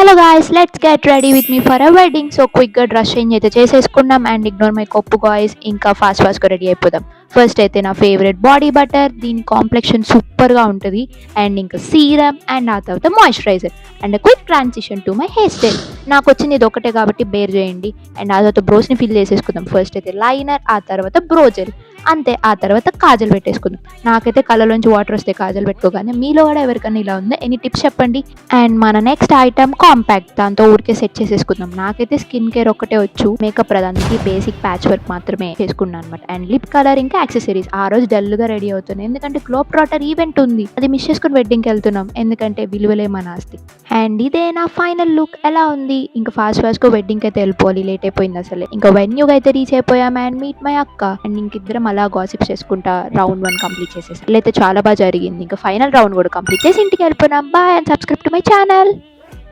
Hello guys, let's get ready with me for a wedding. So క్విక్గా dress change అయితే చేసేసుకున్నాం and ignore my Koppu guys. ఇంకా ఫాస్ట్గా ready అయిపోదాం. First అయితే నా ఫేవరెట్ బాడీ బటర్, దీని కాంప్లెక్షన్ సూపర్గా ఉంటుంది. అండ్ ఇంకా సీరమ్ అండ్ ఆ తర్వాత moisturiser and quick transition to my hair style. నాకు వచ్చింది ఇది ఒకటే కాబట్టి బేర్ చేయండి. అండ్ ఆ తర్వాత బ్రోస్ని ఫిల్ చేసేసుకుందాం. ఫస్ట్ అయితే లైనర్, ఆ తర్వాత బ్రోజెల్, అంతే. ఆ తర్వాత కాజల్ పెట్టేసుకుందాం. నాకైతే కళ్ళలోంచి వాటర్ వస్తే కాజల్ పెట్టుకోగానే, మీలో కూడా ఎవరికైనా ఇలా ఉందా? ఎనీ టిప్స్ చెప్పండి. అండ్ మన నెక్స్ట్ ఐటమ్ కాంపాక్ట్, దాంతో ఊరికే సెట్ చేసేసుకుందాం. నాకైతే స్కిన్ కేర్ ఒక్కటే వచ్చు, మేకప్ దానికి బేసిక్ ప్యాచ్ వర్క్ మాత్రమే చేసుకున్నాను అనమాట. అండ్ లిప్ కలర్ ఇంకా యాక్సెసరీస్. ఆ రోజు డల్గా రెడీ అవుతున్నాను ఎందుకంటే గ్లోబ్ ట్రాటర్ ఈవెంట్ ఉంది, అది మిస్ చేసుకుని వెడ్డింగ్కి వెళ్తున్నాం ఎందుకంటే విలువలే మన ఆస్తి. అండ్ ఇదే నా ఫైనల్ లుక్. ఎలా ఉంది? ఇంకా ఫాస్ట్గా వెడ్డింగ్కి అయితే వెళ్ళిపోవాలి, లేట్ అయిపోయింది అసలే. ఇంకా వెన్యూగా అయితే రీచ్ అయిపోయాం అండ్ మీట్ మై అక్క. అండ్ ఇంకిద్దరం అలా గాసిప్ చేసుకుంటా రౌండ్ 1 కంప్లీట్ చేసేసాం. అయితే చాలా బాగా జరిగింది. ఇంకా ఫైనల్ రౌండ్ కూడా కంప్లీట్ చేసి ఇంటికి వెళ్ళిపోయినాం. Bye and subscribe to my channel.